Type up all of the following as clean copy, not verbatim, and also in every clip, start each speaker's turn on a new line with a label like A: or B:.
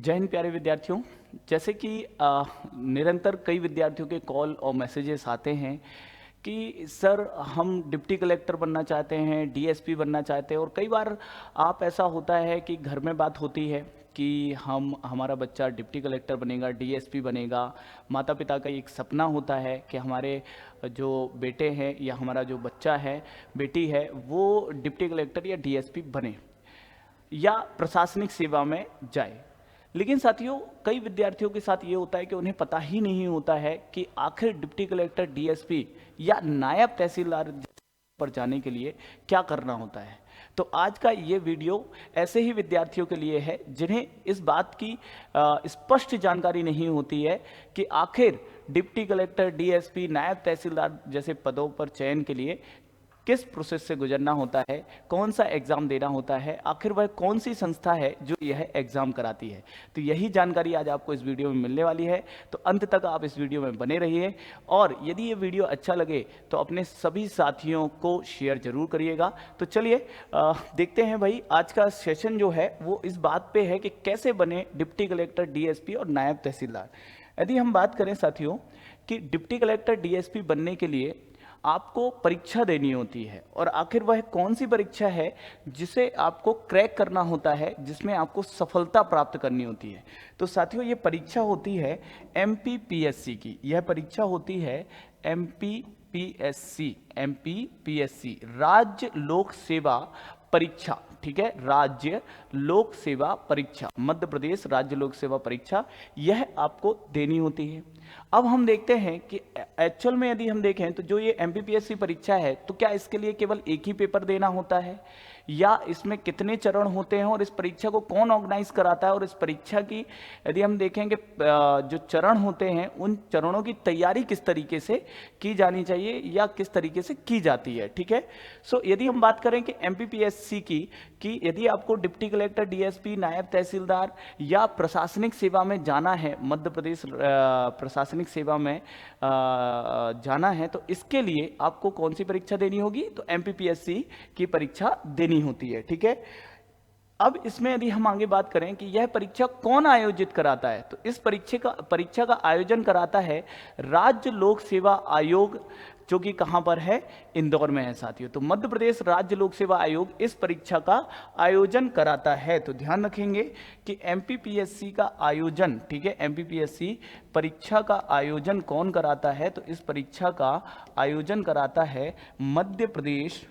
A: जय हिंद प्यारे विद्यार्थियों। जैसे कि निरंतर कई विद्यार्थियों के कॉल और मैसेजेस आते हैं कि सर हम डिप्टी कलेक्टर बनना चाहते हैं, डीएसपी बनना चाहते हैं। और कई बार आप ऐसा होता है कि घर में बात होती है कि हमारा बच्चा डिप्टी कलेक्टर बनेगा, डीएसपी बनेगा। माता पिता का एक सपना होता है कि हमारे जो बेटे हैं या हमारा जो बच्चा है, बेटी है, वो डिप्टी कलेक्टर या डीएसपी बने या प्रशासनिक सेवा में जाए। लेकिन साथियों, कई विद्यार्थियों के साथ ये होता है कि उन्हें पता ही नहीं होता है कि आखिर डिप्टी कलेक्टर, डीएसपी या नायब तहसीलदार पर जाने के लिए क्या करना होता है। तो आज का ये वीडियो ऐसे ही विद्यार्थियों के लिए है जिन्हें इस बात की स्पष्ट जानकारी नहीं होती है कि आखिर डिप्टी कलेक्टर, डीएसपी, नायब तहसीलदार जैसे पदों पर चयन के लिए किस प्रोसेस से गुजरना होता है, कौन सा एग्ज़ाम देना होता है, आखिर वह कौन सी संस्था है जो यह एग्ज़ाम कराती है। तो यही जानकारी आज आपको इस वीडियो में मिलने वाली है। तो अंत तक आप इस वीडियो में बने रहिए और यदि ये वीडियो अच्छा लगे तो अपने सभी साथियों को शेयर जरूर करिएगा। तो चलिए देखते हैं भाई, आज का सेशन जो है वो इस बात पे है कि कैसे बने डिप्टी कलेक्टर, डीएसपी और नायब तहसीलदार। यदि हम बात करें साथियों कि डिप्टी कलेक्टर, डीएसपी बनने के लिए आपको परीक्षा देनी होती है, और आखिर वह कौन सी परीक्षा है जिसे आपको क्रैक करना होता है, जिसमें आपको सफलता प्राप्त करनी होती है। तो साथियों, ये परीक्षा होती है एमपीपीएससी की। यह परीक्षा होती है एमपीपीएससी, राज्य लोक सेवा परीक्षा। ठीक है, राज्य लोक सेवा परीक्षा, मध्य प्रदेश राज्य लोक सेवा परीक्षा, यह आपको देनी होती है। अब हम देखते हैं कि एक्चुअल में यदि हम देखें तो जो ये एमपीपीएससी परीक्षा है, तो क्या इसके लिए केवल एक ही पेपर देना होता है या इसमें कितने चरण होते हैं, और इस परीक्षा को कौन ऑर्गेनाइज कराता है, और इस परीक्षा की यदि हम देखेंगे जो चरण होते हैं उन चरणों की तैयारी किस तरीके से की जानी चाहिए या किस तरीके से की जाती है। ठीक है, सो यदि हम बात करें कि एमपीपीएससी की यदि आपको डिप्टी कलेक्टर, डीएसपी, नायब तहसीलदार या प्रशासनिक सेवा में जाना है, मध्य प्रदेश प्रशासनिक सेवा में जाना है, तो इसके लिए आपको कौन सी परीक्षा देनी होगी? तो एमपीपीएससी की परीक्षा देनी होती है। ठीक है, अब इसमें यदि हम आगे बात करें कि यह परीक्षा कौन आयोजित कराता है, तो इस परीक्षा का आयोजन कराता है राज्य लोक सेवा आयोग, जो कि कहां पर है? इंदौर में है साथियों। तो मध्य प्रदेश राज्य लोक सेवा आयोग इस परीक्षा का आयोजन कराता है। तो ध्यान रखेंगे कि एमपीपीएससी का आयोजन, ठीक है, एमपीपीएससी परीक्षा का आयोजन कौन कराता है? तो इस परीक्षा का आयोजन कराता है मध्य प्रदेश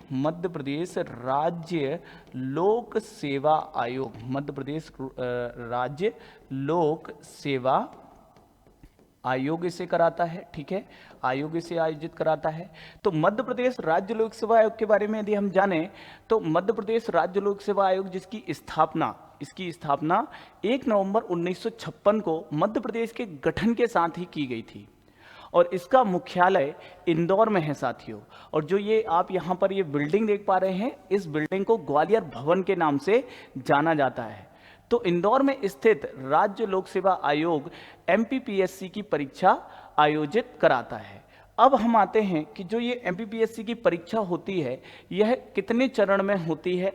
A: राज्य लोक सेवा आयोग, मध्य प्रदेश राज्य लोक सेवा आयोग इसे कराता है। ठीक है, आयोग इसे आयोजित कराता है। तो मध्य प्रदेश राज्य लोक सेवा आयोग के बारे में यदि हम जानें तो मध्य प्रदेश राज्य लोक सेवा आयोग इसकी स्थापना 1 नवंबर 1956 को मध्य प्रदेश के गठन के साथ ही की गई थी, और इसका मुख्यालय इंदौर में है साथियों। और जो ये आप यहाँ पर ये बिल्डिंग देख पा रहे हैं, इस बिल्डिंग को ग्वालियर भवन के नाम से जाना जाता है। तो इंदौर में स्थित राज्य लोक सेवा आयोग एमपीपीएससी की परीक्षा आयोजित कराता है। अब हम आते हैं कि जो ये एमपीपीएससी की परीक्षा होती है, यह कितने चरण में होती है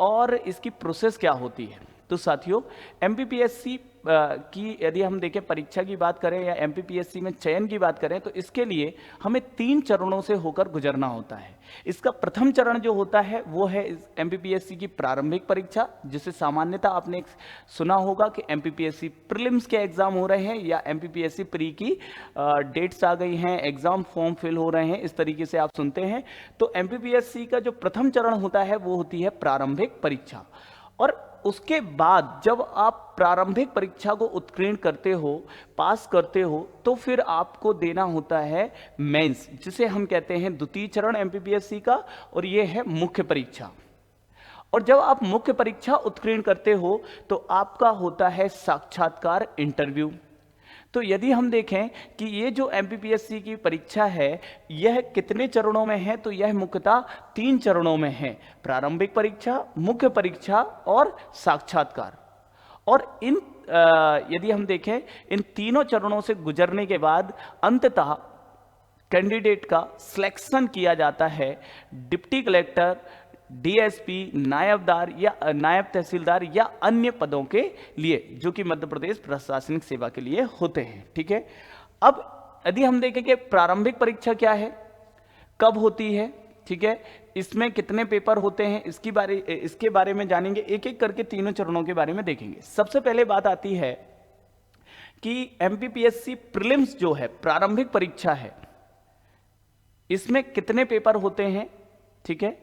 A: और इसकी प्रोसेस क्या होती है। तो साथियों, एमपीपीएससी की यदि हम देखें परीक्षा की बात करें या एमपीपीएससी में चयन की बात करें, तो इसके लिए हमें 3 चरणों से होकर गुजरना होता है। इसका प्रथम चरण जो होता है वो है एमपीपीएससी की प्रारंभिक परीक्षा, जिसे सामान्यतः आपने सुना होगा कि एमपीपीएससी प्रीलिम्स के एग्जाम हो रहे हैं या एमपीपीएससी प्री की डेट्स आ गई हैं, एग्जाम फॉर्म फिल हो रहे हैं, इस तरीके से आप सुनते हैं। तो एमपीपीएससी का जो प्रथम चरण होता है वो होती है प्रारंभिक परीक्षा, और उसके बाद जब आप प्रारंभिक परीक्षा को उत्तीर्ण करते हो, पास करते हो, तो फिर आपको देना होता है मेंस, जिसे हम कहते हैं द्वितीय चरण एमपीपीएससी का, और यह है मुख्य परीक्षा। और जब आप मुख्य परीक्षा उत्तीर्ण करते हो तो आपका होता है साक्षात्कार, इंटरव्यू। तो यदि हम देखें कि ये जो एमपीपीएससी की परीक्षा है यह कितने चरणों में है, तो यह मुख्यतः 3 चरणों में है: प्रारंभिक परीक्षा, मुख्य परीक्षा और साक्षात्कार। और यदि हम देखें इन तीनों चरणों से गुजरने के बाद अंततः कैंडिडेट का सिलेक्शन किया जाता है डिप्टी कलेक्टर, डीएसपी, नायबदार या नायब तहसीलदार या अन्य पदों के लिए, जो कि मध्य प्रदेश प्रशासनिक सेवा के लिए होते हैं। ठीक है, अब यदि हम देखें कि प्रारंभिक परीक्षा क्या है, कब होती है, ठीक है, इसमें कितने पेपर होते हैं, इसके बारे में जानेंगे। एक एक करके तीनों चरणों के बारे में देखेंगे। सबसे पहले बात आती है कि एमपीपीएससी प्रीलिम्स जो है, प्रारंभिक परीक्षा है, इसमें कितने पेपर होते हैं। ठीक है,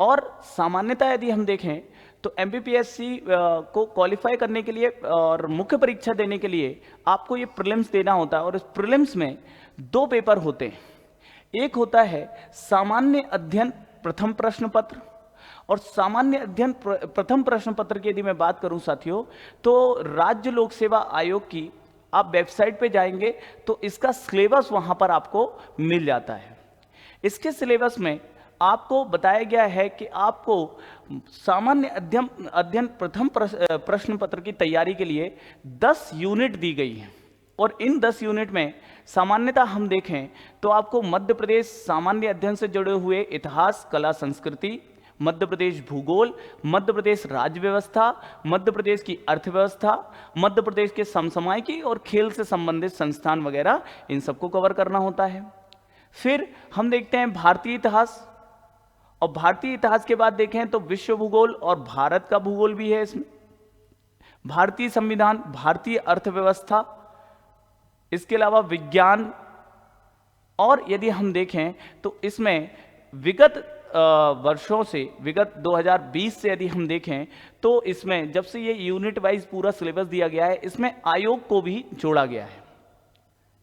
A: और सामान्यतः यदि हम देखें तो एमपीपीएससी को क्वालिफाई करने के लिए और मुख्य परीक्षा देने के लिए आपको ये प्रीलिम्स देना होता है, और इस प्रीलिम्स में 2 पेपर होते हैं। एक होता है सामान्य अध्ययन प्रथम प्रश्न पत्र, और सामान्य अध्ययन प्रथम प्रश्न पत्र की यदि मैं बात करूं साथियों, तो राज्य लोक सेवा आयोग की आप वेबसाइट पे जाएंगे तो इसका सिलेबस वहां पर आपको मिल जाता है। इसके सिलेबस में आपको बताया गया है कि आपको सामान्य अध्ययन प्रथम प्रश्न पत्र की तैयारी के लिए 10 यूनिट दी गई है, और इन 10 यूनिट में सामान्यतः हम देखें तो आपको मध्य प्रदेश सामान्य अध्ययन से जुड़े हुए इतिहास, कला, संस्कृति, मध्य प्रदेश भूगोल, मध्य प्रदेश राज्य व्यवस्था, मध्य प्रदेश की अर्थव्यवस्था, मध्य प्रदेश के समसामयिकी और खेल से संबंधित संस्थान वगैरह, इन सबको कवर करना होता है। फिर हम देखते हैं भारतीय इतिहास, और भारतीय इतिहास के बाद देखें तो विश्व भूगोल और भारत का भूगोल भी है इसमें, भारतीय संविधान, भारतीय अर्थव्यवस्था, इसके अलावा विज्ञान, और यदि हम देखें तो इसमें विगत वर्षों से, विगत 2020 से यदि हम देखें तो इसमें जब से ये यूनिट वाइज पूरा सिलेबस दिया गया है, इसमें आयोग को भी जोड़ा गया है,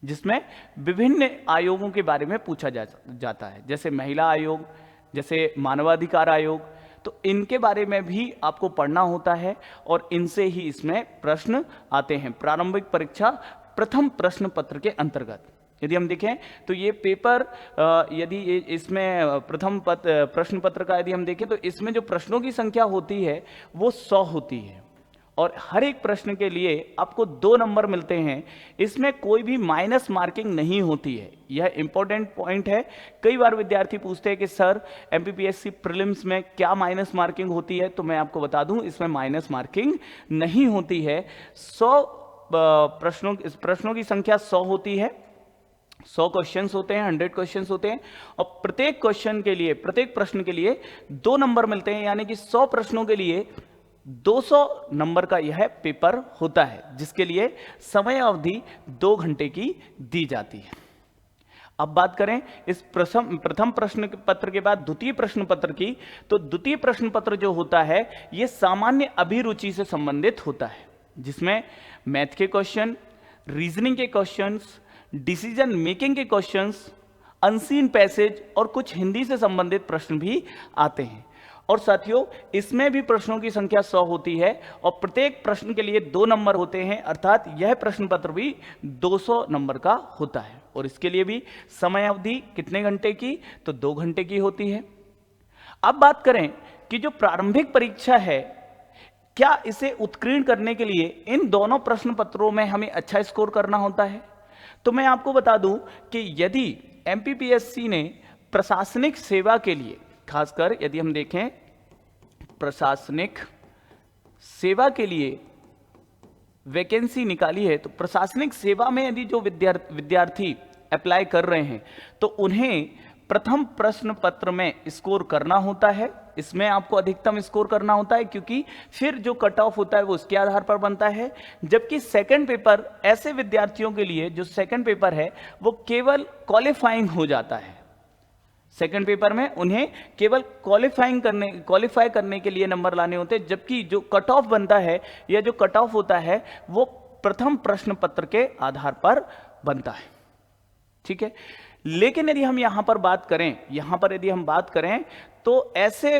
A: जिसमें विभिन्न आयोगों के बारे में पूछा जाता है, जैसे महिला आयोग, जैसे मानवाधिकार आयोग, तो इनके बारे में भी आपको पढ़ना होता है, और इनसे ही इसमें प्रश्न आते हैं प्रारंभिक परीक्षा प्रथम प्रश्न पत्र के अंतर्गत। यदि हम देखें तो ये पेपर यदि इसमें प्रथम प्रश्न पत्र का यदि हम देखें तो इसमें जो प्रश्नों की संख्या होती है वो 100 होती है, और हर एक प्रश्न के लिए आपको 2 नंबर मिलते हैं। इसमें कोई भी माइनस मार्किंग नहीं होती है, यह इंपॉर्टेंट पॉइंट है। कई बार विद्यार्थी पूछते हैं कि सर एमपीपीएससी प्रीलिम्स में क्या माइनस मार्किंग होती है, तो मैं आपको बता दूं इसमें माइनस मार्किंग नहीं होती है। 100 प्रश्नों की संख्या 100 होती है, 100 क्वेश्चंस होते हैं, 100 क्वेश्चंस होते हैं, और प्रत्येक क्वेश्चन के लिए, प्रत्येक प्रश्न के लिए 2 नंबर मिलते हैं, यानी कि 100 प्रश्नों के लिए 200 नंबर का यह पेपर होता है, जिसके लिए समय अवधि 2 घंटे की दी जाती है। अब बात करें इस प्रथम प्रश्न पत्र के बाद द्वितीय प्रश्न पत्र की, तो द्वितीय प्रश्न पत्र जो होता है यह सामान्य अभिरुचि से संबंधित होता है, जिसमें मैथ के क्वेश्चन, रीजनिंग के क्वेश्चंस, डिसीजन मेकिंग के क्वेश्चंस, अनसीन पैसेज और कुछ हिंदी से संबंधित प्रश्न भी आते हैं। और साथियों इसमें भी प्रश्नों की संख्या 100 होती है, और प्रत्येक प्रश्न के लिए 2 नंबर होते हैं, अर्थात यह प्रश्न पत्र भी 200 नंबर का होता है, और इसके लिए भी समय अवधि कितने घंटे की, तो 2 घंटे की होती है। अब बात करें कि जो प्रारंभिक परीक्षा है, क्या इसे उत्तीर्ण करने के लिए इन दोनों प्रश्न पत्रों में हमें अच्छा स्कोर करना होता है? तो मैं आपको बता दूं कि यदि एमपीपीएससी ने प्रशासनिक सेवा के लिए, खासकर यदि हम देखें प्रशासनिक सेवा के लिए वैकेंसी निकाली है, तो प्रशासनिक सेवा में यदि जो विद्यार्थी अप्लाई कर रहे हैं तो उन्हें प्रथम प्रश्न पत्र में स्कोर करना होता है। इसमें आपको अधिकतम स्कोर करना होता है, क्योंकि फिर जो कट ऑफ होता है वो उसके आधार पर बनता है। जबकि सेकंड पेपर ऐसे विद्यार्थियों के लिए जो सेकंड पेपर है वो केवल क्वालिफाइंग हो जाता है। सेकंड पेपर में उन्हें केवल क्वालिफाई करने के लिए नंबर लाने होते हैं, जबकि जो कट ऑफ बनता है या जो कट ऑफ होता है वो प्रथम प्रश्न पत्र के आधार पर बनता है। ठीक है, लेकिन यदि हम यहां पर बात करें तो ऐसे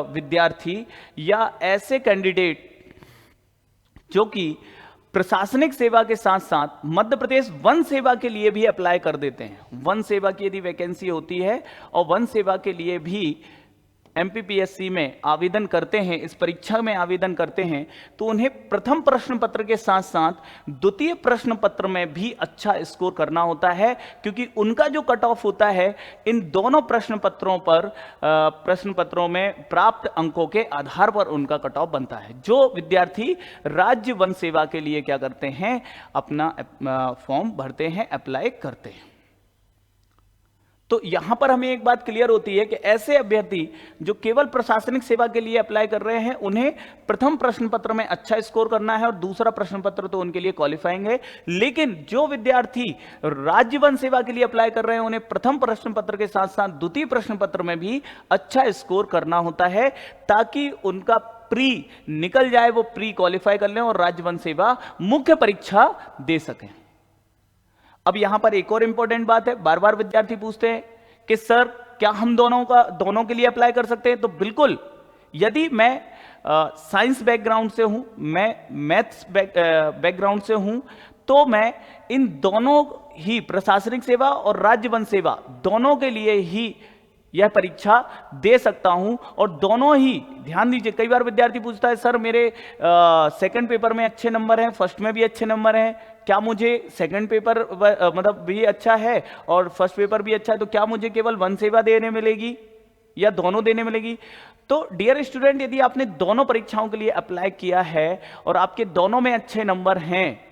A: विद्यार्थी या ऐसे कैंडिडेट जो कि प्रशासनिक सेवा के साथ साथ मध्य प्रदेश वन सेवा के लिए भी अप्लाई कर देते हैं। वन सेवा की यदि वैकेंसी होती है और वन सेवा के लिए भी एमपीपीएससी में आवेदन करते हैं, इस परीक्षा में आवेदन करते हैं, तो उन्हें प्रथम प्रश्न पत्र के साथ साथ द्वितीय प्रश्न पत्र में भी अच्छा स्कोर करना होता है, क्योंकि उनका जो कट ऑफ होता है इन दोनों प्रश्न पत्रों में प्राप्त अंकों के आधार पर उनका कट ऑफ बनता है। जो विद्यार्थी राज्य वन सेवा के लिए क्या करते हैं, अपना फॉर्म भरते हैं, अप्लाई करते हैं। तो यहां पर हमें एक बात क्लियर होती है कि ऐसे अभ्यर्थी जो केवल प्रशासनिक सेवा के लिए अप्लाई कर रहे हैं, उन्हें प्रथम प्रश्न पत्र में अच्छा स्कोर करना है और दूसरा प्रश्न पत्र तो उनके लिए क्वालिफाइंग है। लेकिन जो विद्यार्थी राज्य वन सेवा के लिए अप्लाई कर रहे हैं, उन्हें प्रथम प्रश्न पत्र के साथ साथ द्वितीय प्रश्न पत्र में भी अच्छा स्कोर करना होता है, ताकि उनका प्री निकल जाए, वो प्री क्वालिफाई कर लें और राज्य वन सेवा मुख्य परीक्षा दे सकें। अब यहां पर एक और इंपॉर्टेंट बात है, बार बार विद्यार्थी पूछते हैं कि सर क्या हम दोनों के लिए अप्लाई कर सकते हैं? तो बिल्कुल, यदि मैं साइंस बैकग्राउंड से हूं, मैं मैथ्स बैकग्राउंड से हूं, तो मैं इन दोनों ही प्रशासनिक सेवा और राज्य वन सेवा दोनों के लिए ही यह परीक्षा दे सकता हूं। और दोनों ही, ध्यान दीजिए, कई बार विद्यार्थी पूछता है सर मेरे सेकंड पेपर में अच्छे नंबर हैं, फर्स्ट में भी अच्छे नंबर हैं, क्या मुझे सेकंड पेपर मतलब भी अच्छा है और फर्स्ट पेपर भी अच्छा है, तो क्या मुझे केवल वन सेवा देने मिलेगी या दोनों देने मिलेगी? तो डियर स्टूडेंट, यदि आपने दोनों परीक्षाओं के लिए अप्लाई किया है और आपके दोनों में अच्छे नंबर हैं,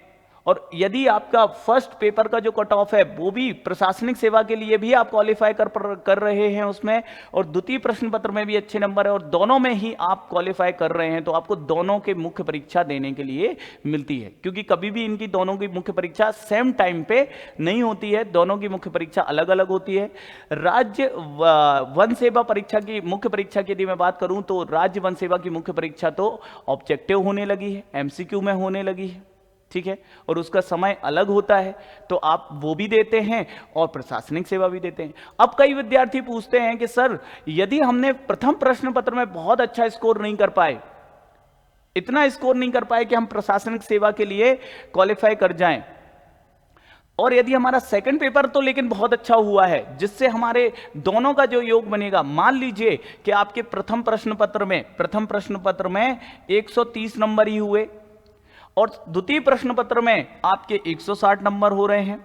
A: और यदि आपका फर्स्ट पेपर का जो कट ऑफ है वो भी प्रशासनिक सेवा के लिए भी आप क्वालिफाई कर रहे हैं उसमें, और द्वितीय प्रश्न पत्र में भी अच्छे नंबर है और दोनों में ही आप क्वालिफाई कर रहे हैं, तो आपको दोनों के मुख्य परीक्षा देने के लिए मिलती है। क्योंकि कभी भी इनकी दोनों की मुख्य परीक्षा सेम टाइम पे नहीं होती है, दोनों की मुख्य परीक्षा अलग अलग होती है। राज्य वन सेवा परीक्षा की मुख्य परीक्षा की यदि मैं बात करूं, तो राज्य वन सेवा की मुख्य परीक्षा तो ऑब्जेक्टिव होने लगी है, एमसीक्यू में होने लगी है, ठीक है, और उसका समय अलग होता है, तो आप वो भी देते हैं और प्रशासनिक सेवा भी देते हैं। अब कई विद्यार्थी पूछते हैं कि सर यदि हमने प्रथम प्रश्न पत्र में बहुत अच्छा स्कोर नहीं कर पाए, इतना स्कोर नहीं कर पाए कि हम प्रशासनिक सेवा के लिए क्वालिफाई कर जाएं, और यदि हमारा सेकंड पेपर तो लेकिन बहुत अच्छा हुआ है, जिससे हमारे दोनों का जो योग बनेगा, मान लीजिए कि आपके प्रथम प्रश्न पत्र में 130 नंबर ही हुए और द्वितीय प्रश्न पत्र में आपके 160 नंबर हो रहे हैं,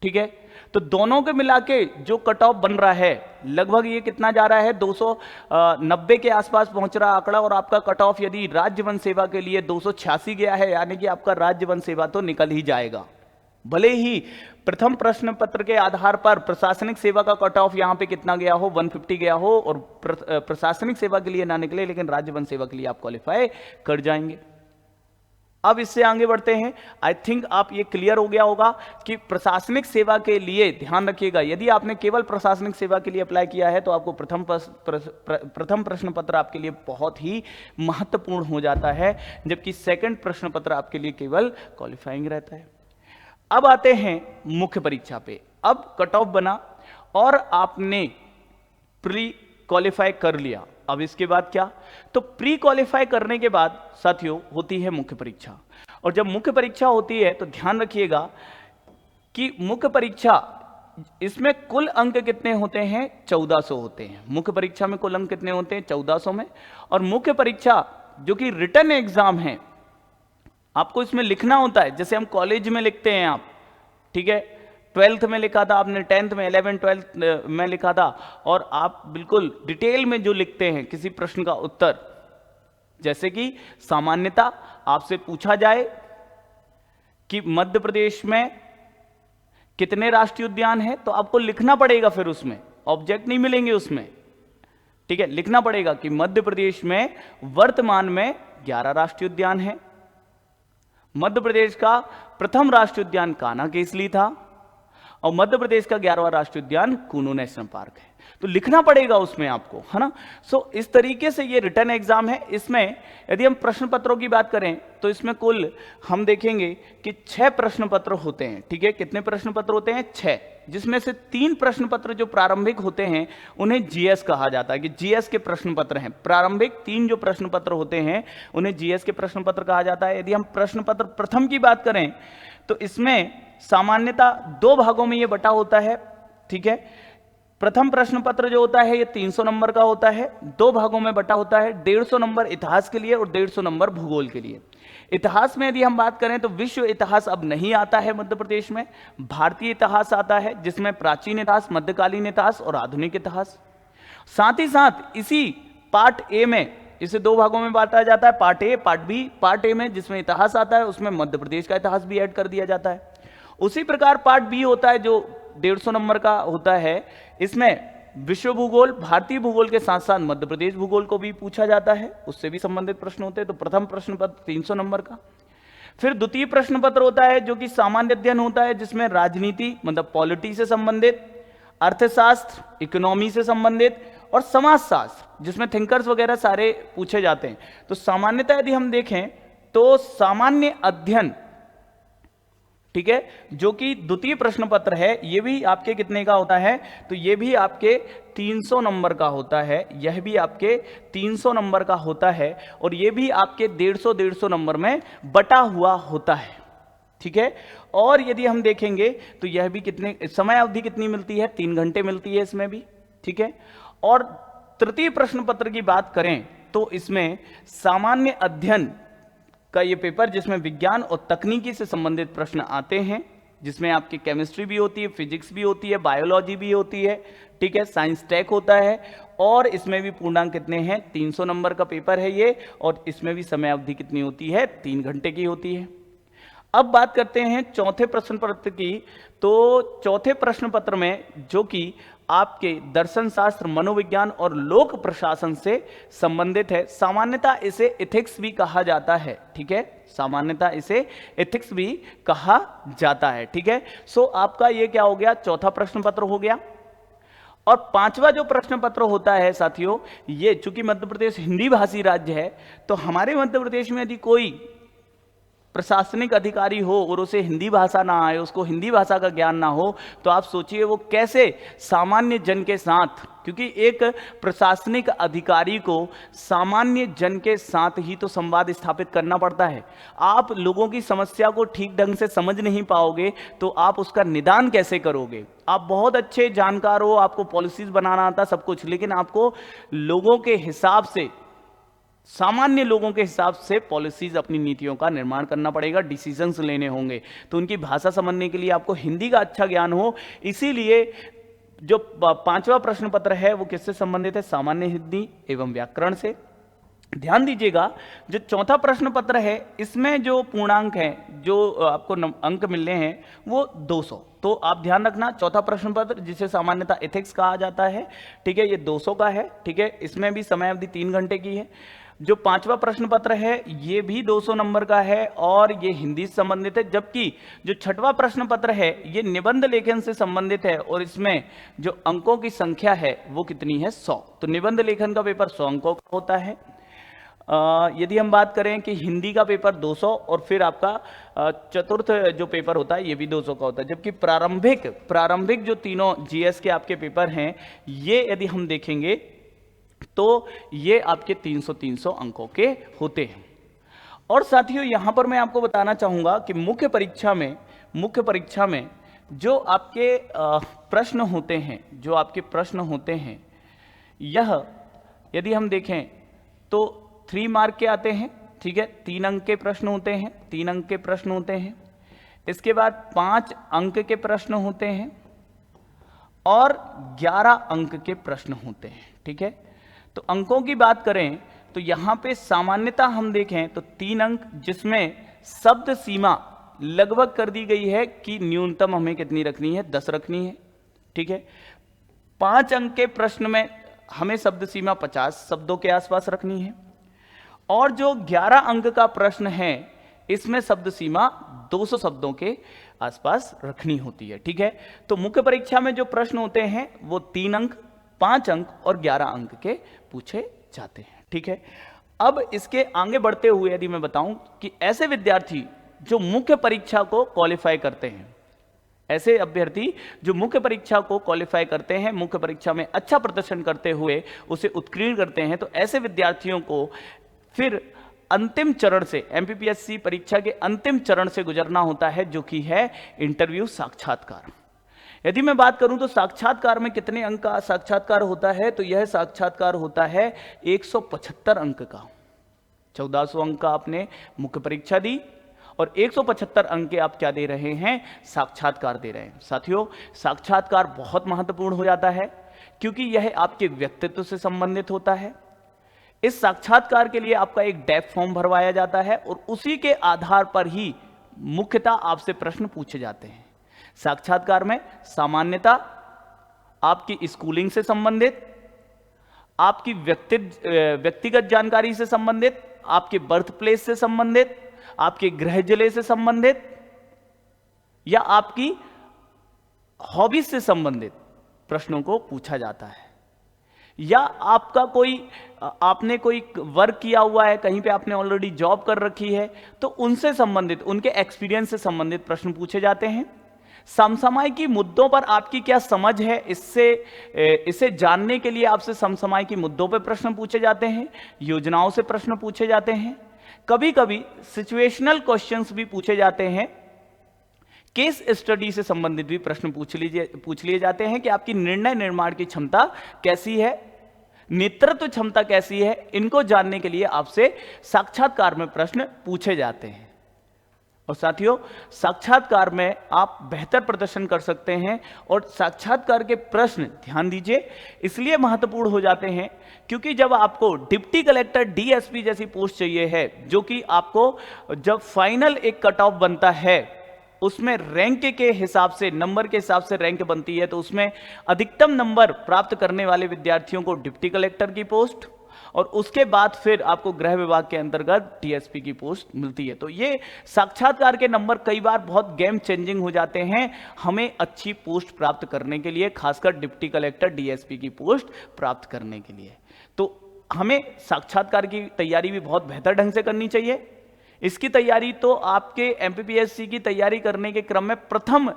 A: ठीक है, तो दोनों के मिला के जो कट ऑफ बन रहा है लगभग ये कितना जा रहा है, 290 के आसपास पहुंच रहा आंकड़ा, और आपका कट ऑफ यदि राज्य वन सेवा के लिए 286 गया है, यानी कि आपका राज्य वन सेवा तो निकल ही जाएगा। भले ही प्रथम प्रश्न पत्र के आधार पर प्रशासनिक सेवा का कट ऑफ यहां पे कितना गया हो, 150 गया हो, और प्रशासनिक सेवा के लिए ना निकले, लेकिन राज्य वन सेवा के लिए आप क्वालिफाई कर जाएंगे। अब इससे आगे बढ़ते हैं। आई थिंक आप ये क्लियर हो गया होगा कि प्रशासनिक सेवा के लिए ध्यान रखिएगा, यदि आपने केवल प्रशासनिक सेवा के लिए अप्लाई किया है तो आपको प्रथम प्रश्न पत्र आपके लिए बहुत ही महत्वपूर्ण हो जाता है, जबकि सेकंड प्रश्न पत्र आपके लिए केवल क्वालिफाइंग रहता है। अब आते हैं मुख्य परीक्षा पे। अब कट ऑफ बना और आपने प्री क्वालिफाई कर लिया, अब इसके बाद क्या? तो प्री क्वालिफाई करने के बाद साथियों होती है मुख्य परीक्षा, और जब मुख्य परीक्षा होती है तो ध्यान रखिएगा कि मुख्य परीक्षा, इसमें कुल अंक कितने होते हैं? 1400 होते हैं। मुख्य परीक्षा में कुल अंक कितने होते हैं? 1400 में। और मुख्य परीक्षा जो कि रिटन एग्जाम है, आपको इसमें लिखना होता है, जैसे हम कॉलेज में लिखते हैं आप, ठीक है, 12th में लिखा था आपने, 10th में, 11th 12th में लिखा था, और आप बिल्कुल डिटेल में जो लिखते हैं किसी प्रश्न का उत्तर, जैसे कि सामान्यता आपसे पूछा जाए कि मध्य प्रदेश में कितने राष्ट्रीय उद्यान हैं, तो आपको लिखना पड़ेगा, फिर उसमें ऑब्जेक्ट नहीं मिलेंगे उसमें, ठीक है, लिखना पड़ेगा कि मध्य प्रदेश में वर्तमान में 11 राष्ट्रीय उद्यान हैं। मध्य प्रदेश का प्रथम राष्ट्रीय उद्यान कान्हा केसली था, और मध्य प्रदेश का 11वां राष्ट्रीय उद्यान कूनो नेशनल पार्क है, तो लिखना पड़ेगा उसमें आपको, है ना। सो इस तरीके से ये रिटर्न एग्जाम है। इसमें यदि हम प्रश्न पत्रों की बात करें तो इसमें कुल हम देखेंगे कि 6 प्रश्न पत्र होते हैं, ठीक है। कितने प्रश्न पत्र होते हैं? 6, जिसमें से 3 प्रश्न पत्र जो प्रारंभिक होते हैं उन्हें जीएस कहा जाता है, कि जीएस के प्रश्न पत्र हैं। प्रारंभिक 3 जो प्रश्न पत्र होते हैं उन्हें जीएस के प्रश्न पत्र कहा जाता है। यदि हम प्रश्न पत्र प्रथम की बात करें तो इसमें सामान्यता 2 भागों में यह बटा होता है, ठीक है। प्रथम प्रश्न पत्र जो होता है ये 300 नंबर का होता है, 2 भागों में बटा होता है, 150 नंबर इतिहास के लिए और 150 नंबर भूगोल के लिए। इतिहास में यदि हम बात करें तो विश्व इतिहास अब नहीं आता है मध्य प्रदेश में, भारतीय इतिहास आता है, जिसमें प्राचीन इतिहास, मध्यकालीन इतिहास और आधुनिक इतिहास। साथ ही साथ इसी पार्ट ए में इसे 2 भागों में बांटा जाता है, part A, part B. Part A में जिसमें इतिहास आता है उसमें मध्य प्रदेश का इतिहास भी ऐड कर दिया जाता है। उसी प्रकार पार्ट बी होता है जो 150 नंबर का होता है, इसमें विश्व भूगोल, भारतीय भूगोल के साथ साथ मध्य प्रदेश भूगोल को भी पूछा जाता है, उससे भी संबंधित प्रश्न होते हैं। तो प्रथम प्रश्न पत्र 300 नंबर का। फिर द्वितीय प्रश्न पत्र होता है जो कि सामान्य अध्ययन होता है, जिसमें राजनीति मतलब पॉलिटी से संबंधित, अर्थशास्त्र इकोनॉमी से संबंधित और समाजशास्त्र जिसमें थिंकर्स वगैरह सारे पूछे जाते हैं। तो सामान्यतः यदि हम देखें तो सामान्य अध्ययन, ठीक है, जो कि द्वितीय प्रश्न पत्र है, ये भी आपके कितने का होता है, तो ये भी आपके 300 नंबर का होता है, यह भी आपके 300 नंबर का होता है और ये भी आपके 150 नंबर में बटा हुआ होता है, ठीक है। और यदि हम देखेंगे तो यह भी कितने समय अवधि कितनी मिलती है, 3 घंटे मिलती है इसमें भी, ठीक है। और तृतीय प्रश्न पत्र की बात करें तो इसमें सामान्य अध्ययन का ये पेपर जिसमें विज्ञान और तकनीकी से संबंधित प्रश्न आते हैं, जिसमें आपकी केमिस्ट्री भी होती है, फिजिक्स भी होती है, बायोलॉजी भी होती है, ठीक है, साइंस टेक होता है। और इसमें भी पूर्णांक कितने हैं, 300 नंबर का पेपर है ये, और इसमें भी समय अवधि कितनी होती है, 3 घंटे की होती है। अब बात करते हैं चौथे प्रश्न पत्र की। तो चौथे प्रश्न पत्र में जो कि आपके दर्शन शास्त्र, मनोविज्ञान और लोक प्रशासन से संबंधित है, सामान्यतः इसे एथिक्स भी कहा जाता है, ठीक है, सामान्यतः इसे एथिक्स भी कहा जाता है, ठीक है। सो आपका ये क्या हो गया, चौथा प्रश्न पत्र हो गया। और पांचवा जो प्रश्न पत्र होता है साथियों, ये चूंकि मध्य प्रदेश हिंदी भाषी राज्य है, तो हमारे मध्य प्रदेश में यदि कोई प्रशासनिक अधिकारी हो और उसे हिंदी भाषा ना आए, उसको हिंदी भाषा का ज्ञान ना हो, तो आप सोचिए वो कैसे सामान्य जन के साथ, क्योंकि एक प्रशासनिक अधिकारी को सामान्य जन के साथ ही तो संवाद स्थापित करना पड़ता है। आप लोगों की समस्या को ठीक ढंग से समझ नहीं पाओगे तो आप उसका निदान कैसे करोगे। आप बहुत अच्छे जानकार हो, आपको पॉलिसीज बनाना आता सब कुछ, लेकिन आपको लोगों के हिसाब से, सामान्य लोगों के हिसाब से पॉलिसीज, अपनी नीतियों का निर्माण करना पड़ेगा, डिसीजंस लेने होंगे, तो उनकी भाषा समझने के लिए आपको हिंदी का अच्छा ज्ञान हो। इसीलिए जो पांचवा प्रश्न पत्र है वो किससे संबंधित है, सामान्य हिंदी एवं व्याकरण से। ध्यान दीजिएगा, जो चौथा प्रश्न पत्र है इसमें जो पूर्णांक है, जो आपको अंक मिलने हैं वो 200। तो आप ध्यान रखना, चौथा प्रश्न पत्र जिसे सामान्यतः एथिक्स कहा जाता है, ठीक है, ये 200 का है, ठीक है, इसमें भी समय अवधि 3 घंटे की है। जो पांचवा प्रश्न पत्र है ये भी 200 नंबर का है और ये हिंदी से संबंधित है, जबकि जो छठवां प्रश्न पत्र है ये निबंध लेखन से संबंधित है और इसमें जो अंकों की संख्या है वो कितनी है, 100। तो निबंध लेखन का पेपर 100 अंकों का होता है। यदि हम बात करें कि हिंदी का पेपर 200 और फिर आपका चतुर्थ जो पेपर होता है ये भी 200 का होता है, जबकि प्रारंभिक जो तीनों जीएस के आपके पेपर हैं ये यदि हम देखेंगे तो ये आपके 300 अंकों के होते हैं। और साथियों यहां पर मैं आपको बताना चाहूंगा कि मुख्य परीक्षा में जो आपके प्रश्न होते हैं, यह यदि हम देखें तो 3 मार्क के आते हैं, ठीक है, 3 अंक के प्रश्न होते हैं, इसके बाद 5 अंक के प्रश्न होते हैं और 11 अंक के प्रश्न होते हैं, ठीक है। तो अंकों की बात करें तो यहां पे सामान्यतः हम देखें तो 3 अंक, जिसमें शब्द सीमा लगभग कर दी गई है कि न्यूनतम हमें कितनी रखनी है, 10 रखनी है, ठीक है। 5 अंक के प्रश्न में हमें शब्द सीमा 50 शब्दों के आसपास रखनी है और जो 11 अंक का प्रश्न है इसमें शब्द सीमा 200 शब्दों के आसपास रखनी होती है, ठीक है। तो मुख्य परीक्षा में जो प्रश्न होते हैं वो 3 अंक, 5 अंक और 11 अंक के पूछे जाते हैं, ठीक है। अब इसके आगे बढ़ते हुए यदि मैं बताऊं कि ऐसे विद्यार्थी जो मुख्य परीक्षा को क्वालिफाई करते हैं, ऐसे अभ्यर्थी जो मुख्य परीक्षा को क्वालिफाई करते हैं, मुख्य परीक्षा में अच्छा प्रदर्शन करते हुए उसे उत्तीर्ण करते हैं, तो ऐसे विद्यार्थियों को फिर अंतिम चरण से, एमपीपीएससी परीक्षा के अंतिम चरण से गुजरना होता है, जो कि है इंटरव्यू, साक्षात्कार। यदि मैं बात करूं तो साक्षात्कार में कितने अंक का साक्षात्कार होता है, तो यह साक्षात्कार होता है 175 अंक का। 1400 अंक का आपने मुख्य परीक्षा दी और 175 अंक के आप क्या दे रहे हैं, साक्षात्कार दे रहे हैं। साथियों, साक्षात्कार बहुत महत्वपूर्ण हो जाता है क्योंकि यह आपके व्यक्तित्व से संबंधित होता है। इस साक्षात्कार के लिए आपका एक डेफ फॉर्म भरवाया जाता है और उसी के आधार पर ही मुख्यतः आपसे प्रश्न पूछे जाते हैं। साक्षात्कार में सामान्यता, आपकी स्कूलिंग से संबंधित, आपकी व्यक्तिगत जानकारी से संबंधित, आपके बर्थ प्लेस से संबंधित, आपके गृह जिले से संबंधित या आपकी हॉबीज से संबंधित प्रश्नों को पूछा जाता है। या आपका आपने कोई वर्क किया हुआ है, कहीं पे आपने ऑलरेडी जॉब कर रखी है, तो उनसे संबंधित, उनके एक्सपीरियंस से संबंधित प्रश्न पूछे जाते हैं। समसामयिकी मुद्दों पर आपकी क्या समझ है, इसे जानने के लिए आपसे समसामयिकी मुद्दों पर प्रश्न पूछे जाते हैं। योजनाओं से प्रश्न पूछे जाते हैं। कभी कभी सिचुएशनल क्वेश्चंस भी पूछे जाते हैं। केस स्टडी से संबंधित भी प्रश्न पूछ लिए जाते हैं कि आपकी निर्णय निर्माण की क्षमता कैसी है, नेतृत्व क्षमता कैसी है। इनको जानने के लिए आपसे साक्षात्कार में प्रश्न पूछे जाते हैं। और साथियों, साक्षात्कार में आप बेहतर प्रदर्शन कर सकते हैं और साक्षात्कार के प्रश्न, ध्यान दीजिए, इसलिए महत्वपूर्ण हो जाते हैं क्योंकि जब आपको डिप्टी कलेक्टर, डीएसपी जैसी पोस्ट चाहिए है, जो कि आपको जब फाइनल एक कट ऑफ बनता है उसमें रैंक के हिसाब से, नंबर के हिसाब से रैंक बनती है, तो उसमें अधिकतम नंबर प्राप्त करने वाले विद्यार्थियों को डिप्टी कलेक्टर की पोस्ट और उसके बाद फिर आपको गृह विभाग के अंतर्गत डीएसपी की पोस्ट मिलती है। तो ये साक्षात्कार के नंबर कई बार बहुत गेम चेंजिंग हो जाते हैं हमें अच्छी पोस्ट प्राप्त करने के लिए, खासकर डिप्टी कलेक्टर, डीएसपी की पोस्ट प्राप्त करने के लिए। तो हमें साक्षात्कार की तैयारी भी बहुत बेहतर ढंग से करनी चाहिए। इसकी तैयारी तो आपके एमपीपीएससी की तैयारी करने के क्रम में प्रथम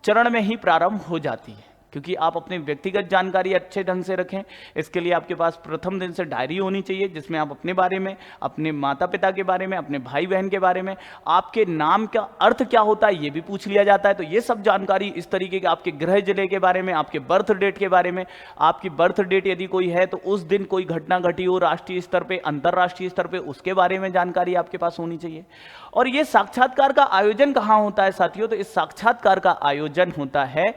A: चरण में ही प्रारंभ हो जाती है, क्योंकि आप अपनी व्यक्तिगत जानकारी अच्छे ढंग से रखें। इसके लिए आपके पास प्रथम दिन से डायरी होनी चाहिए जिसमें आप अपने बारे में, अपने माता पिता के बारे में, अपने भाई बहन के बारे में, आपके नाम का अर्थ क्या होता है ये भी पूछ लिया जाता है। तो ये सब जानकारी इस तरीके के, आपके गृह जिले के बारे में, आपके बर्थ डेट के बारे में, आपकी बर्थ डेट यदि कोई है तो उस दिन कोई घटना घटी हो राष्ट्रीय स्तर पर, अंतर्राष्ट्रीय स्तर पर, उसके बारे में जानकारी आपके पास होनी चाहिए। और ये साक्षात्कार का आयोजन कहाँ होता है साथियों? तो इस साक्षात्कार का आयोजन होता है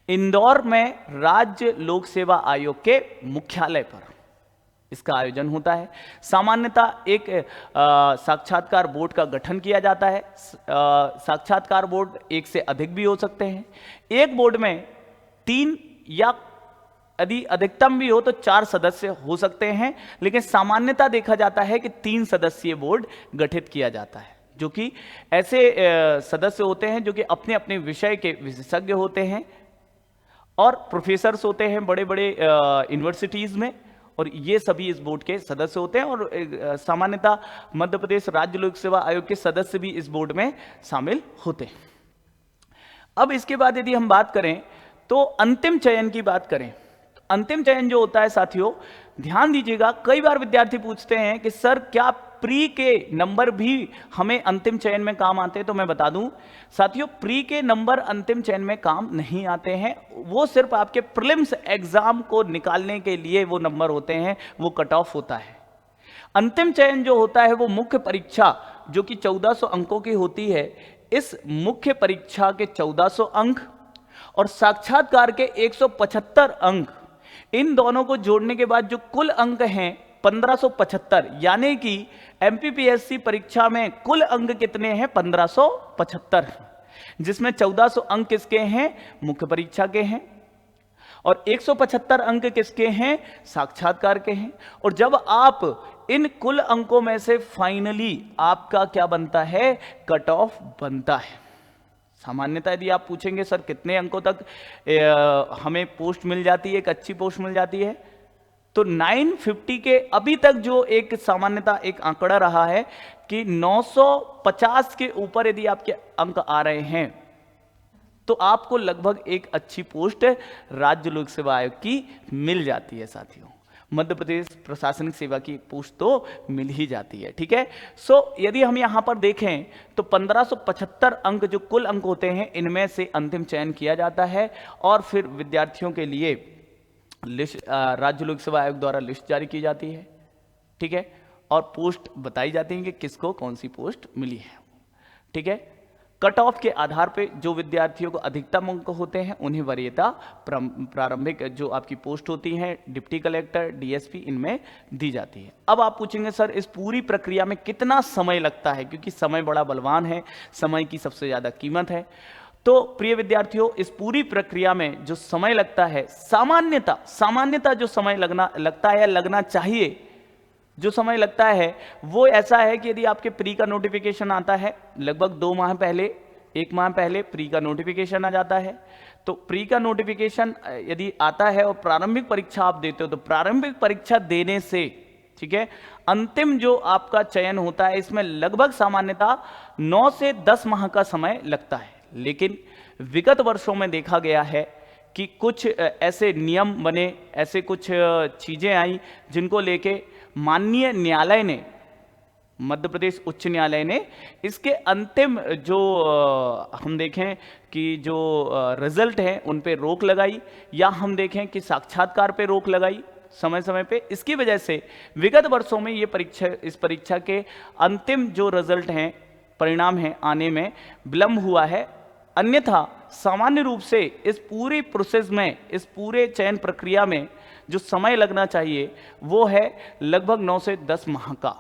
A: इंदौर में राज्य लोक सेवा आयोग के मुख्यालय पर इसका आयोजन होता है। सामान्यतः एक साक्षात्कार बोर्ड का गठन किया जाता है। साक्षात्कार बोर्ड एक से अधिक भी हो सकते हैं। एक बोर्ड में 3 या यदि अधिकतम भी हो तो 4 सदस्य हो सकते हैं, लेकिन सामान्यतः देखा जाता है कि 3 सदस्यीय बोर्ड गठित किया जाता है, जो कि ऐसे सदस्य होते हैं जो कि अपने अपने विषय के विशेषज्ञ होते हैं और प्रोफेसर्स होते हैं बड़े बड़े यूनिवर्सिटीज में, और ये सभी इस बोर्ड के सदस्य होते हैं। और सामान्यतः मध्य प्रदेश राज्य लोक सेवा आयोग के सदस्य भी इस बोर्ड में शामिल होते हैं। अब इसके बाद यदि हम बात करें तो अंतिम चयन की बात करें, तो अंतिम चयन जो होता है साथियों, ध्यान दीजिएगा, कई बार विद्यार्थी पूछते हैं कि सर क्या प्री के नंबर भी हमें अंतिम चयन में काम आते हैं? तो मैं बता दूं साथियों, प्री के नंबर अंतिम चयन में काम नहीं आते हैं। वो सिर्फ आपके प्रीलिम्स एग्जाम को निकालने के लिए वो नंबर होते हैं, वो कट ऑफ होता है। अंतिम चयन जो होता है वो मुख्य परीक्षा जो कि 1400 अंकों की होती है, इस मुख्य परीक्षा के 1400 अंक और साक्षात्कार के 175 अंक, इन दोनों को जोड़ने के बाद जो कुल अंक हैं 1575, यानी कि एमपीपीएससी परीक्षा में कुल अंक कितने हैं? 1575, जिसमें 1400 अंक किसके हैं? मुख्य परीक्षा के हैं, और 175 अंक किसके हैं? साक्षात्कार के हैं। और जब आप इन कुल अंकों में से फाइनली आपका क्या बनता है? कट ऑफ बनता है। सामान्यतः यदि आप पूछेंगे सर कितने अंकों तक हमें पोस्ट मिल जाती है, एक अच्छी पोस्ट मिल जाती है, तो 950 के अभी तक जो एक सामान्यतः एक आंकड़ा रहा है कि 950 के ऊपर यदि आपके अंक आ रहे हैं तो आपको लगभग एक अच्छी पोस्ट राज्य लोक सेवा आयोग की मिल जाती है साथियों। मध्य प्रदेश प्रशासनिक सेवा की पोस्ट तो मिल ही जाती है, ठीक है। सो यदि हम यहाँ पर देखें तो 1575 अंक जो कुल अंक होते हैं, इनमें से अंतिम चयन किया जाता है और फिर विद्यार्थियों के लिए लिस्ट राज्य लोक सेवा आयोग द्वारा लिस्ट जारी की जाती है, ठीक है, और पोस्ट बताई जाती है कि किसको कौन सी पोस्ट मिली है, ठीक है। कट ऑफ के आधार पे जो विद्यार्थियों को अधिकतम अंक होते हैं उन्हें वरीयता प्रारंभिक जो आपकी पोस्ट होती है डिप्टी कलेक्टर, डीएसपी, इनमें दी जाती है। अब आप पूछेंगे सर इस पूरी प्रक्रिया में कितना समय लगता है, क्योंकि समय बड़ा बलवान है, समय की सबसे ज्यादा कीमत है। तो प्रिय विद्यार्थियों, इस पूरी प्रक्रिया में जो समय लगता है, सामान्यता जो समय लगता है या लगना चाहिए, जो समय लगता है वो ऐसा है कि यदि आपके प्री का नोटिफिकेशन आता है लगभग 2 माह पहले, 1 माह पहले प्री का नोटिफिकेशन आ जाता है, तो प्री का नोटिफिकेशन यदि आता है और प्रारंभिक परीक्षा आप देते हो, तो प्रारंभिक परीक्षा देने से, ठीक है, अंतिम जो आपका चयन होता है इसमें लगभग सामान्यता 9 से 10 माह का समय लगता है। लेकिन विगत वर्षों में देखा गया है कि कुछ ऐसे नियम बने, ऐसे कुछ चीजें आई जिनको लेके माननीय न्यायालय ने, मध्य प्रदेश उच्च न्यायालय ने इसके अंतिम जो हम देखें कि जो रिजल्ट है उन पे रोक लगाई, या हम देखें कि साक्षात्कार पे रोक लगाई समय समय पे। इसकी वजह से विगत वर्षों में इस परीक्षा के अंतिम जो रिजल्ट हैं, परिणाम हैं, आने में विलंब हुआ है। अन्यथा सामान्य रूप से इस पूरी प्रोसेस में, इस पूरे चयन प्रक्रिया में जो समय लगना चाहिए वो है लगभग 9 से 10 माह का।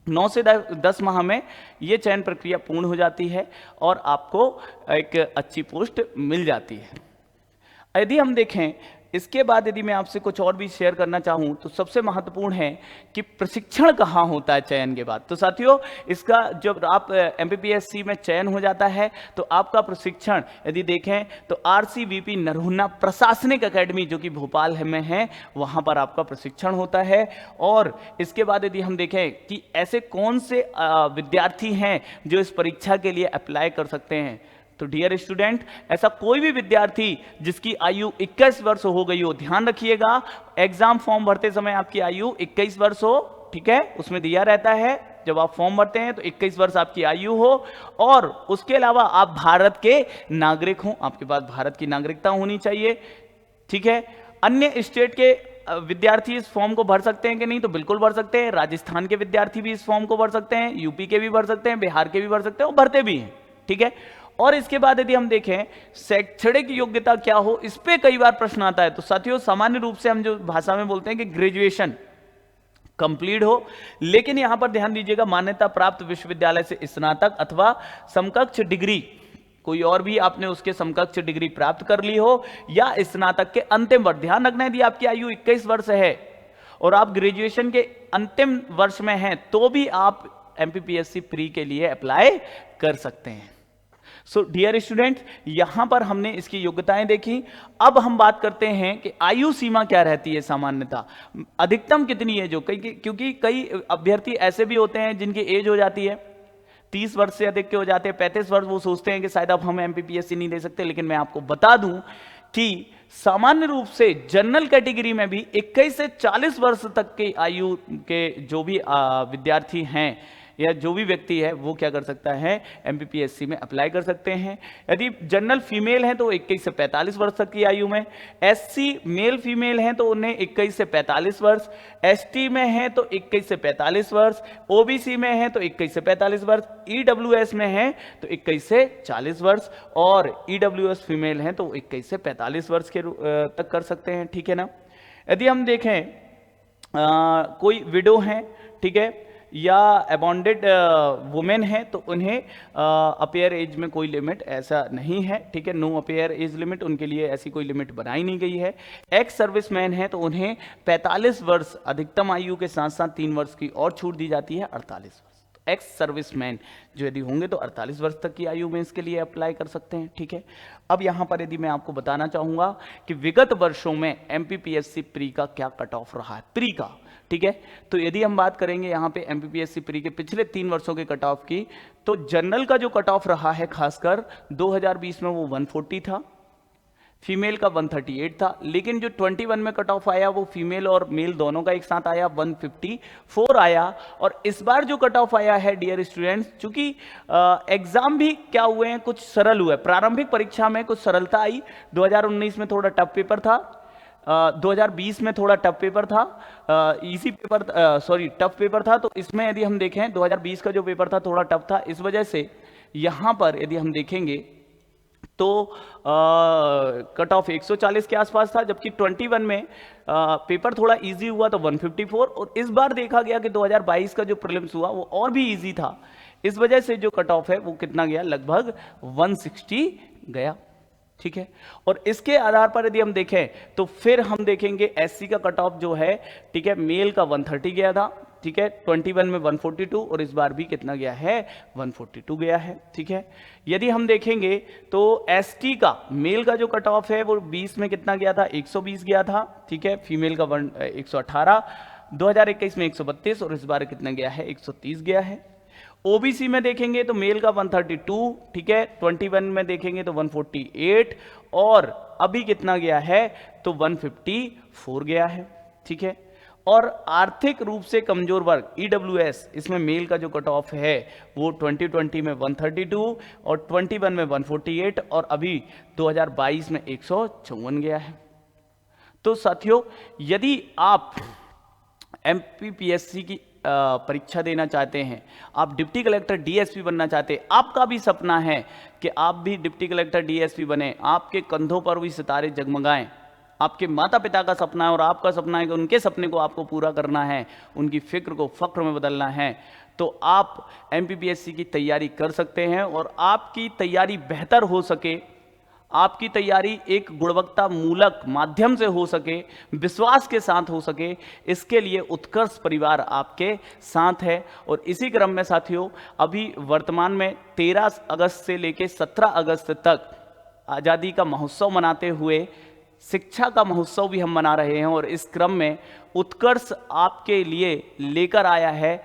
A: 9 से 10 माह में ये चयन प्रक्रिया पूर्ण हो जाती है और आपको एक अच्छी पोस्ट मिल जाती है। यदि हम देखें इसके बाद, यदि मैं आपसे कुछ और भी शेयर करना चाहूं तो सबसे महत्वपूर्ण है कि प्रशिक्षण कहाँ होता है चयन के बाद। तो साथियों, इसका जब आप एमपीपीएससी में चयन हो जाता है तो आपका प्रशिक्षण यदि देखें तो आरसीवीपी नरोन्हा प्रशासनिक अकेडमी जो कि भोपाल में है, वहां पर आपका प्रशिक्षण होता है। और इसके बाद यदि हम देखें कि ऐसे कौन से विद्यार्थी हैं जो इस परीक्षा के लिए अप्लाई कर सकते हैं, तो डियर स्टूडेंट, ऐसा कोई भी विद्यार्थी जिसकी आयु 21 वर्ष हो गई हो, ध्यान रखिएगा एग्जाम फॉर्म भरते समय आपकी आयु 21 वर्ष हो, ठीक है, उसमें दिया रहता है जब आप फॉर्म भरते हैं तो 21 वर्ष आपकी आयु हो, और उसके अलावा आप भारत के नागरिक हो, आपके पास भारत की नागरिकता होनी चाहिए, ठीक है। अन्य स्टेट के विद्यार्थी इस फॉर्म को भर सकते हैं कि नहीं, तो बिल्कुल भर सकते हैं। राजस्थान के विद्यार्थी भी इस फॉर्म को भर सकते हैं, यूपी के भी भर सकते हैं, बिहार के भी भर सकते हैं, और भरते भी हैं, ठीक है। और इसके बाद यदि हम देखें शैक्षणिक योग्यता क्या हो, इस पे कई बार प्रश्न आता है। तो साथियों, सामान्य रूप से हम जो भाषा में बोलते हैं कि ग्रेजुएशन कंप्लीट हो, लेकिन यहां पर ध्यान दीजिएगा मान्यता प्राप्त विश्वविद्यालय से स्नातक अथवा समकक्ष डिग्री, कोई और भी आपने उसके समकक्ष डिग्री प्राप्त कर ली हो, या स्नातक के अंतिम वर्ष। ध्यान रखना, यदि आपकी आयु 21 वर्ष है और आप ग्रेजुएशन के अंतिम वर्ष में हैं तो भी आप एमपीपीएससी प्री के लिए अप्लाई कर सकते हैं। सो डियर स्टूडेंट्स, यहां पर हमने इसकी योग्यताएं देखी। अब हम बात करते हैं कि आयु सीमा क्या रहती है, सामान्यता अधिकतम कितनी है, जो क्योंकि कई अभ्यर्थी ऐसे भी होते हैं जिनकी एज हो जाती है 30 वर्ष से अधिक के हो जाते हैं, 35 वर्ष, वो सोचते हैं कि शायद अब हम एमपीपीएससी नहीं दे सकते। लेकिन मैं आपको बता दूं कि सामान्य रूप से जनरल कैटेगरी में भी 21 से 40 वर्ष तक की आयु के जो भी विद्यार्थी हैं या जो भी व्यक्ति है वो क्या कर सकता है, एमपीपीएससी में अप्लाई कर सकते हैं। यदि जनरल फीमेल हैं तो 21 से 45 वर्ष तक की आयु में, एससी मेल फीमेल हैं तो उन्हें 21 से 45 वर्ष, एसटी में हैं तो 21 से 45 वर्ष, ओबीसी में हैं तो 21 से 45 वर्ष, ईडब्ल्यूएस में हैं तो 21 से 40 वर्ष, और ईडब्ल्यूएस फीमेल हैं तो 21 से 45 वर्ष के तक कर सकते हैं, ठीक है ना। यदि हम देखें कोई विडो हैं, ठीक है, या अबॉन्डेड वुमेन है तो उन्हें अपेयर एज में कोई लिमिट ऐसा नहीं है, ठीक है, नो अपेयर एज लिमिट, उनके लिए ऐसी कोई लिमिट बनाई नहीं गई है। एक्स सर्विसमैन है तो उन्हें 45 वर्ष अधिकतम आयु के साथ साथ 3 वर्ष की और छूट दी जाती है, 48 वर्ष। तो एक्स सर्विसमैन जो यदि होंगे तो 48 वर्ष तक की आयु में इसके लिए अप्लाई कर सकते हैं, ठीक है। अब यहाँ पर यदि मैं आपको बताना चाहूंगा कि विगत वर्षों में एमपीपीएससी प्री का क्या कट ऑफ रहा है, प्री का, ठीक है। तो यदि हम बात करेंगे यहाँ पे एमपीपीएससी प्री के पिछले 3 वर्षों के कट ऑफ की, तो जनरल का जो कट ऑफ रहा है खासकर 2020 में वो 140 था, फीमेल का 138 था, लेकिन जो 21 में कट ऑफ आया वो फीमेल और मेल दोनों का एक साथ आया, 154 आया। और इस बार जो कट ऑफ आया है डियर स्टूडेंट्स, चूंकि एग्जाम भी क्या हुए हैं, कुछ सरल हुए, प्रारंभिक परीक्षा में कुछ सरलता आई। 2019 में थोड़ा टफ पेपर था, 2020 में थोड़ा टफ पेपर था, easy paper, sorry tough paper था। तो इसमें यदि हम देखें 2020 का जो पेपर था थोड़ा टफ था, इस वजह से यहां पर यदि हम देखेंगे तो कट ऑफ 140 के आसपास था, जबकि 21 में पेपर थोड़ा इजी हुआ तो 154। और इस बार देखा गया कि 2022 का जो प्रीलिम्स हुआ वो और भी इजी था, इस वजह से जो कट ऑफ है वो कितना गया, लगभग 160 गया। ठीक है, और इसके आधार पर यदि हम देखें तो फिर हम देखेंगे एससी का कट ऑफ जो है, ठीक है, मेल का 130 गया था, ठीक है, 21 में 142, और इस बार भी कितना गया है, 142 गया है। ठीक है, यदि हम देखेंगे तो एसटी का मेल का जो कट ऑफ है वो 20 में कितना गया था, 120 गया था। ठीक है, फीमेल का 118, 2021 में 132, और इस बार कितना गया है, 130 गया है। ओबीसी में देखेंगे तो मेल का 132, ठीक है, 21 में देखेंगे तो 148, और अभी कितना गया है, तो 154 गया है। ठीक है, और आर्थिक रूप से कमजोर वर्ग ईडब्ल्यूएस, इसमें मेल का जो कट ऑफ है वो 2020 में 132 और 21 में 148, और अभी 2022 में 154 गया है। तो साथियों, यदि आप एमपीपीएससी की परीक्षा देना चाहते हैं, आप डिप्टी कलेक्टर डीएसपी बनना चाहते हैं, आपका भी सपना है कि आप भी डिप्टी कलेक्टर डीएसपी बने, आपके कंधों पर भी सितारे जगमगाएं, आपके माता पिता का सपना है और आपका सपना है कि उनके सपने को आपको पूरा करना है, उनकी फिक्र को फक्र में बदलना है, तो आप एमपीपीएससी की तैयारी कर सकते हैं। और आपकी तैयारी बेहतर हो सके, आपकी तैयारी एक गुणवत्ता मूलक माध्यम से हो सके, विश्वास के साथ हो सके, इसके लिए उत्कर्ष परिवार आपके साथ है। और इसी क्रम में साथियों, अभी वर्तमान में 13 अगस्त से लेकर 17 अगस्त तक आज़ादी का महोत्सव मनाते हुए शिक्षा का महोत्सव भी हम मना रहे हैं, और इस क्रम में उत्कर्ष आपके लिए लेकर आया है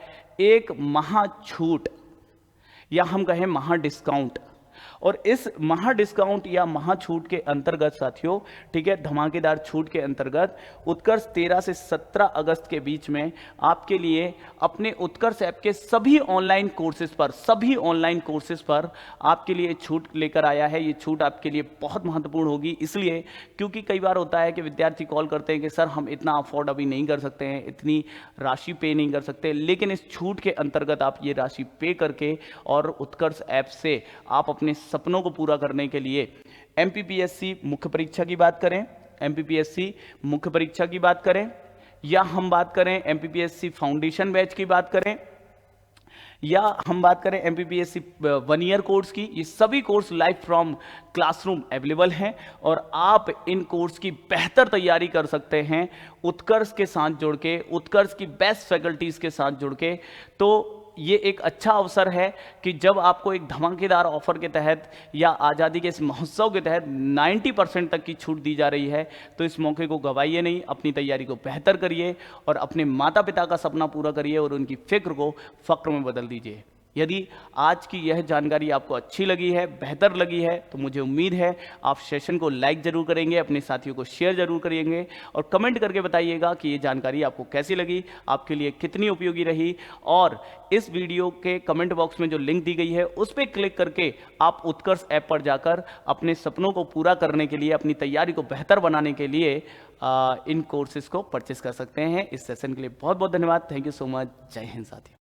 A: एक महा छूट, या हम कहें महा डिस्काउंट। और इस महा डिस्काउंट या महा छूट के अंतर्गत साथियों, ठीक है, धमाकेदार छूट के अंतर्गत उत्कर्ष 13 से 17 अगस्त के बीच में आपके लिए अपने उत्कर्ष ऐप के सभी ऑनलाइन कोर्सेज पर आपके लिए छूट लेकर आया है। ये छूट आपके लिए बहुत महत्वपूर्ण होगी, इसलिए क्योंकि कई बार होता है कि विद्यार्थी कॉल करते हैं कि सर हम इतना अफोर्ड अभी नहीं कर सकते हैं, इतनी राशि पे नहीं कर सकते, लेकिन इस छूट के अंतर्गत आप ये राशि पे करके और उत्कर्ष ऐप से आप अपने सपनों को पूरा करने के लिए एमपीपीएससी मुख्य परीक्षा की बात करें, एमपीपीएससी मुख्य परीक्षा की बात करें, या हम बात करें एमपीपीएससी फाउंडेशन बैच की बात करें, या हम बात करें एमपीपीएससी 1 ईयर कोर्स की, ये सभी course live from classroom available हैं, और आप इन कोर्स की बेहतर तैयारी कर सकते हैं उत्कर्ष के साथ जुड़ के, उत्कर्ष की बेस्ट फैकल्टीज के साथ जुड़ के। तो ये एक अच्छा अवसर है कि जब आपको एक धमाकेदार ऑफर के तहत या आज़ादी के इस महोत्सव के तहत 90% तक की छूट दी जा रही है, तो इस मौके को गवाइए नहीं, अपनी तैयारी को बेहतर करिए और अपने माता पिता का सपना पूरा करिए और उनकी फिक्र को फक्र में बदल दीजिए। यदि आज की यह जानकारी आपको अच्छी लगी है, बेहतर लगी है, तो मुझे उम्मीद है आप सेशन को लाइक जरूर करेंगे, अपने साथियों को शेयर जरूर करेंगे, और कमेंट करके बताइएगा कि ये जानकारी आपको कैसी लगी, आपके लिए कितनी उपयोगी रही। और इस वीडियो के कमेंट बॉक्स में जो लिंक दी गई है उस पर क्लिक करके आप उत्कर्ष ऐप पर जाकर अपने सपनों को पूरा करने के लिए, अपनी तैयारी को बेहतर बनाने के लिए इन कोर्सेज को परचेस कर सकते हैं। इस सेशन के लिए बहुत बहुत धन्यवाद। Thank you so much. जय हिंद साथियों।